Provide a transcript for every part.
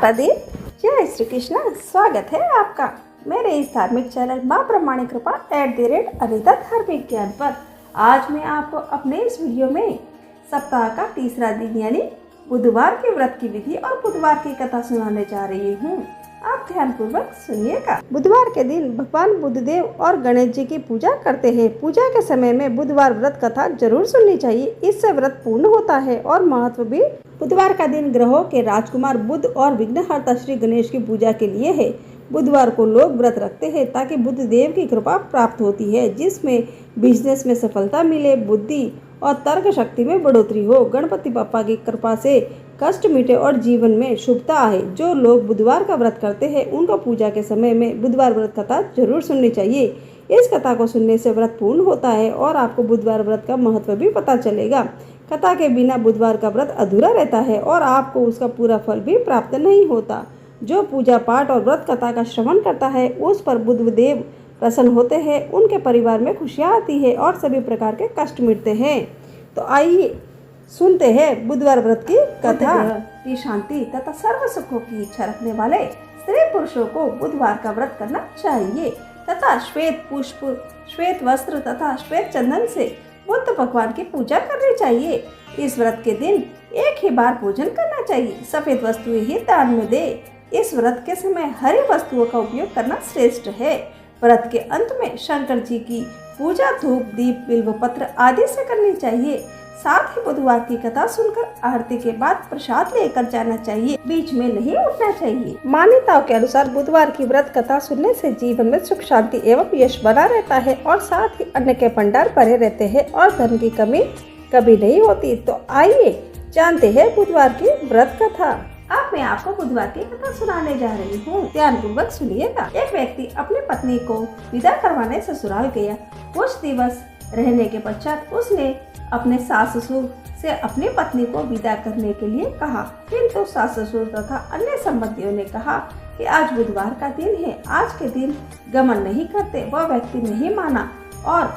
माता दी जय श्री कृष्ण। स्वागत है आपका मेरे इस धार्मिक चैनल माँ प्रमाणिक कृपा @अनिता धार्मिक ज्ञान पर। आज मैं आपको अपने इस वीडियो में सप्ताह का तीसरा दिन यानी बुधवार के व्रत की विधि और बुधवार की कथा सुनाने जा रही हूँ। आप ध्यान पूर्वक सुनिएगा। बुधवार के दिन भगवान बुद्धदेव और गणेश जी की पूजा करते हैं। पूजा के समय में बुधवार व्रत कथा जरूर सुननी चाहिए, इससे व्रत पूर्ण होता है और महत्व भी। बुधवार का दिन ग्रहों के राजकुमार बुध और विघ्नहर्ता श्री गणेश की पूजा के लिए है। बुधवार को लोग व्रत रखते हैं ताकि बुद्धदेव की कृपा प्राप्त होती है, जिसमें बिजनेस में सफलता मिले, बुद्धि और तर्क शक्ति में बढ़ोतरी हो। गणपति बप्पा की कृपा से कष्ट मिटे और जीवन में शुभता आए। जो लोग बुधवार का व्रत करते हैं उनको पूजा के समय में बुधवार व्रत कथा जरूर सुननी चाहिए। इस कथा को सुनने से व्रत पूर्ण होता है और आपको बुधवार व्रत का महत्व भी पता चलेगा। कथा के बिना बुधवार का व्रत अधूरा रहता है और आपको उसका पूरा फल भी प्राप्त नहीं होता। जो पूजा पाठ और व्रत कथा का श्रवण करता है उस पर बुद्धदेव प्रसन्न होते हैं, उनके परिवार में खुशियाँ आती है और सभी प्रकार के कष्ट मिटते हैं। तो आइए सुनते हैं बुधवार व्रत की कथा। की शांति तथा सर्व सुखों की इच्छा रखने वाले स्त्री पुरुषों को बुधवार का व्रत करना चाहिए तथा श्वेत पुष्प, श्वेत वस्त्र तथा श्वेत चंदन से बुद्ध भगवान की पूजा करनी चाहिए। इस व्रत के दिन एक ही बार भोजन करना चाहिए। सफेद वस्तुएं ही दान में दे। इस व्रत के समय हरी वस्तुओं का उपयोग करना श्रेष्ठ है। व्रत के अंत में शंकर जी की पूजा धूप, दीप, बिल्व पत्र आदि से करनी चाहिए। साथ ही बुधवार की कथा सुनकर आरती के बाद प्रसाद लेकर जाना चाहिए, बीच में नहीं उठना चाहिए। मान्यताओं के अनुसार बुधवार की व्रत कथा सुनने से जीवन में सुख, शांति एवं यश बना रहता है और साथ ही अन्न के भंडार भरे रहते हैं और धन की कमी कभी नहीं होती। तो आइए जानते हैं बुधवार की व्रत कथा। अब मैं आपको बुधवार की कथा सुनाने जा रही हूँ, ध्यान पूर्वक सुनिएगा। एक व्यक्ति अपनी पत्नी को विदा करवाने ससुराल गया। कुछ दिवस रहने के पश्चात उसने अपने सास ससुर से अपनी पत्नी को विदा करने के लिए कहा, किंतु सास ससुर तथा अन्य संबंधियों ने कहा कि आज बुधवार का दिन है, आज के दिन गमन नहीं करते। वह व्यक्ति नहीं माना और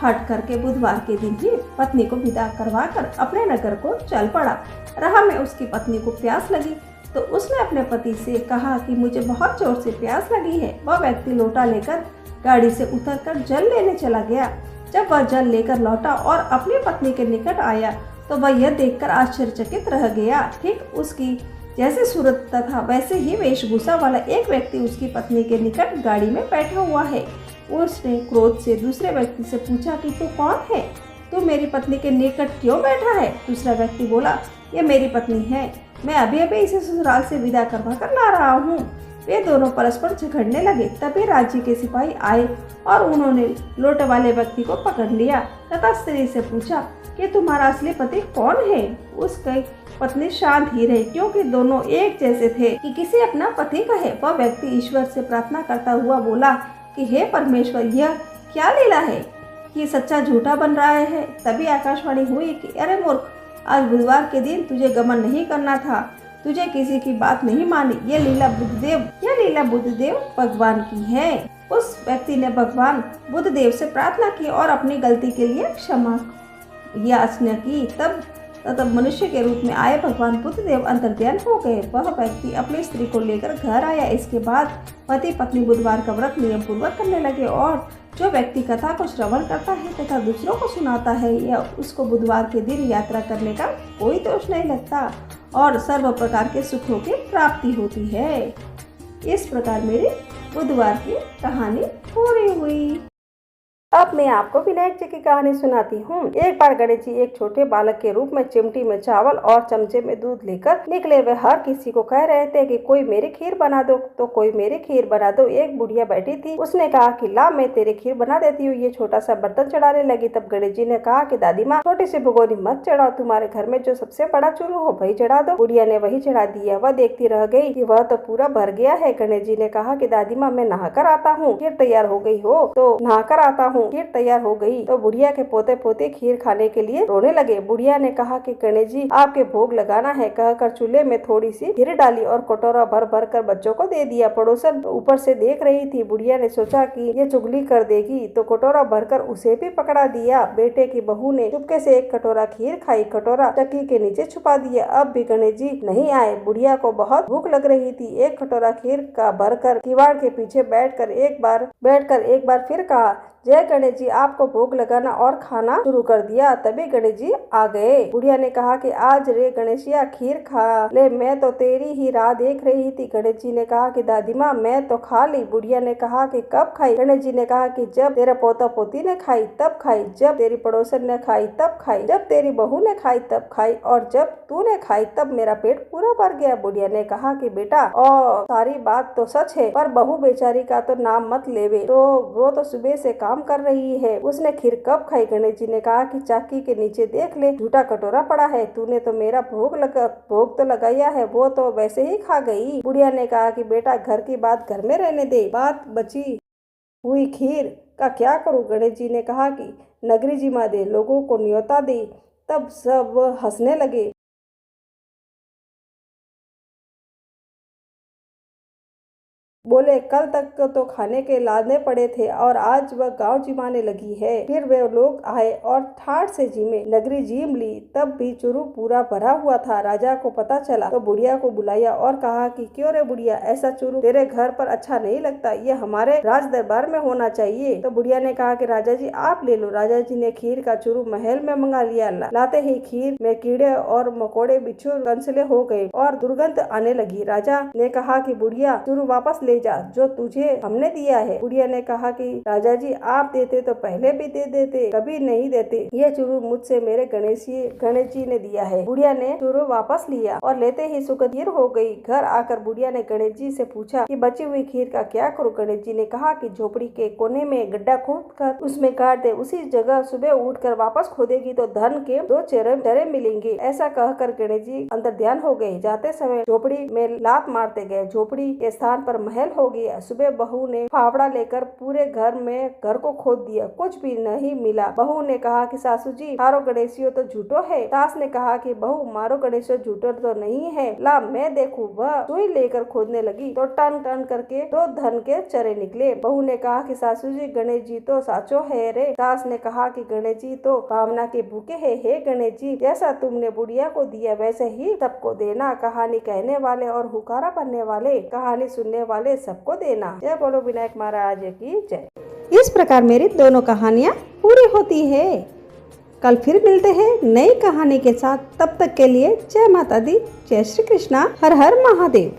हट करके बुधवार के दिन ही पत्नी को विदा करवाकर अपने नगर को चल पड़ा। राह में उसकी पत्नी को प्यास लगी तो उसने अपने पति से कहा कि मुझे बहुत जोर से प्यास लगी है। वह व्यक्ति लोटा लेकर गाड़ी से उतरकर जल लेने चला गया। जब वह जल लेकर लौटा और अपनी पत्नी के निकट आया तो वह यह देखकर आश्चर्यचकित रह गया। ठीक उसकी जैसे सूरत तथा वैसे ही वेशभूषा वाला एक व्यक्ति उसकी पत्नी के निकट गाड़ी में बैठा हुआ है। उसने क्रोध से दूसरे व्यक्ति से पूछा कि तू कौन है? तू मेरी पत्नी के निकट क्यों बैठा है? दूसरा व्यक्ति बोला, ये मेरी पत्नी है, मैं अभी अभी इसे ससुराल से विदा करवा कर ला रहा हूँ। वे दोनों परस्पर झगड़ने लगे। तभी राज्य के सिपाही आए और उन्होंने लोटे वाले व्यक्ति को पकड़ लिया तथा स्त्री से पूछा कि तुम्हारा असली पति कौन है? उसकी पत्नी शांत ही रही क्योंकि दोनों एक जैसे थे कि किसी अपना पति कहे। वह व्यक्ति ईश्वर से प्रार्थना करता हुआ बोला कि हे परमेश्वर, यह क्या लीला है कि सच्चा झूठा बन रहा है। तभी आकाशवाणी हुई कि अरे मूर्ख, आज बुधवार के दिन तुझे गमन नहीं करना था, तुझे किसी की बात नहीं मानी। ये लीला बुद्धदेव भगवान की है। उस व्यक्ति ने भगवान बुद्धदेव से प्रार्थना की और अपनी गलती के लिए क्षमा याचना की। तब मनुष्य के रूप में आए भगवान बुद्धदेव अंतर्ध्यान हो गए। वह व्यक्ति अपनी स्त्री को लेकर घर आया। इसके बाद पति पत्नी बुधवार का व्रत नियम पूर्वक करने लगे और जो व्यक्ति कथा को श्रवण करता है तथा दूसरों को सुनाता है या उसको बुधवार के दिन यात्रा करने का कोई दोष नहीं लगता और सर्व प्रकार के सुखों की प्राप्ति होती है। इस प्रकार मेरी बुधवार की कहानी पूरी हुई। अब मैं आपको विनायक जी की कहानी सुनाती हूँ। एक बार गणेश जी एक छोटे बालक के रूप में चिमटी में चावल और चमचे में दूध लेकर निकले। वे हर किसी को कह रहे थे कि कोई मेरी खीर बना दो, तो कोई मेरी खीर बना दो। एक बुढ़िया बैठी थी, उसने कहा कि ला मैं तेरी खीर बना देती हूँ। ये छोटा सा बर्तन चढ़ाने लगी। तब गणेश जी ने कहा कि दादी माँ, छोटी सी भगोनी मत चढ़ाओ, तुम्हारे घर में जो सबसे बड़ा चूल्हा हो वही चढ़ा दो। बुढ़िया ने वही चढ़ा दिया। वह देखती रह गई कि वह तो पूरा भर गया है। गणेश जी ने कहा कि दादी माँ, मैं नहा कर आता हूँ। खीर तैयार हो गई हो तो नहा कर आता हूँ। हूँ। खीर तैयार हो गई तो बुढ़िया के पोते पोते खीर खाने के लिए रोने लगे। बुढ़िया ने कहा कि गणेश जी आपके भोग लगाना है, कहकर चूल्हे में थोड़ी सी खीर डाली और कटोरा भर भर कर बच्चों को दे दिया। पड़ोसन ऊपर से देख रही थी। बुढ़िया ने सोचा कि ये चुगली कर देगी तो कटोरा भरकर उसे भी पकड़ा दिया। बेटे की बहू ने चुपके से एक कटोरा खीर खाई, कटोरा चक्की के नीचे छुपा दिया। अब भी गणेश जी नहीं आए। बुढ़िया को बहुत भूख लग रही थी। एक कटोरा खीर का भरकर किवाड़ के पीछे बैठकर एक बार फिर कहा, जय गणेश जी आपको भोग लगाना और खाना शुरू कर दिया। तभी गणेश जी आ गए। बुढ़िया ने कहा कि आज रे गणेशिया खीर खा ले, मैं तो तेरी ही राह देख रही थी। गणेश जी ने कहा कि दादी माँ मैं तो खा ली। बुढ़िया ने कहा कि कब खाई? गणेश जी ने कहा कि जब तेरा पोता पोती ने खाई तब खाई, जब तेरी पड़ोसन ने खाई तब खाई, जब तेरी बहू ने खाई तब खाई और जब तूने खाई तब मेरा पेट पूरा भर गया। बुढ़िया ने कहा कि बेटा और सारी बात तो सच है, पर बहू बेचारी का तो नाम मत लेवे, तो वो तो सुबह से काम कर रही है, उसने खीर कब खाई? गणेश जी ने कहा कि चाकी के नीचे देख ले, झूठा कटोरा पड़ा है, तूने तो मेरा भोग तो लगाया है, वो तो वैसे ही खा गई। बुढ़िया ने कहा कि बेटा घर की बात घर में रहने दे, बात बची हुई खीर का क्या करूं? गणेश जी ने कहा कि नगरी जिमा दे, लोगों को न्योता दे। तब सब हंसने लगे। बोले कल तक तो खाने के लादने पड़े थे और आज वह गांव जिमाने लगी है। फिर वे लोग आए और ठाठ से जिमे, नगरी जीम ली। तब भी चुरू पूरा भरा हुआ था। राजा को पता चला तो बुढ़िया को बुलाया और कहा कि क्यों रे बुढ़िया, ऐसा चुरू तेरे घर पर अच्छा नहीं लगता, ये हमारे राज दरबार में होना चाहिए। तो बुढ़िया ने कहा कि राजा जी आप ले लो। राजा जी ने खीर का चुरू महल में मंगा लिया। लाते ही खीर में कीड़े और मकोड़े बिच्छू कंसले हो गए और दुर्गंध आने लगी। राजा ने कहा कि बुढ़िया चुरू वापस ले जा जो तुझे हमने दिया है। बुढ़िया ने कहा कि राजा जी आप देते तो पहले भी दे देते, कभी नहीं देते। ये चुरू मुझसे मेरे गणेश जी ने दिया है। बुढ़िया ने चुरू वापस लिया और लेते ही सुखदीर हो गई। घर आकर बुढ़िया ने गणेश जी से पूछा कि बची हुई खीर का क्या करूं? गणेश जी ने कहा कि झोपड़ी के कोने में गड्ढा खोदकर उसमें काट दे, उसी जगह सुबह उठकर वापस खोदेगी तो धन के 2 चेहरे मिलेंगे। ऐसा कहकर गणेश जी अंदर ध्यान हो गए। जाते समय झोपड़ी में लात मारते गए। झोपड़ी के स्थान पर महल हो गया। सुबह बहू ने फावड़ा लेकर पूरे घर को खोद दिया, कुछ भी नहीं मिला। बहू ने कहा कि सासू जी मारो गणेशियो तो झूठो है। सास ने कहा कि बहू मारो गणेशियो झूठो तो नहीं है, ला मैं देखूं। वह सुई लेकर खोदने लगी तो टन टन करके 2 धन के चरे निकले। बहू ने कहा कि सासू जी गणेश जी तो साचो है रे। सास ने कहा कि गणेश जी तो भावना के भूखे है। हे गणेश जी जैसा तुमने बुढ़िया को दिया वैसे ही सबको देना। कहानी कहने वाले और हुकारा करने वाले, कहानी सुनने वाले सबको देना। जय बोलो विनायक महाराज की जय। इस प्रकार मेरी दोनों कहानियाँ पूरी होती है। कल फिर मिलते हैं नई कहानी के साथ। तब तक के लिए जय माता दी, जय श्री कृष्णा, हर हर महादेव।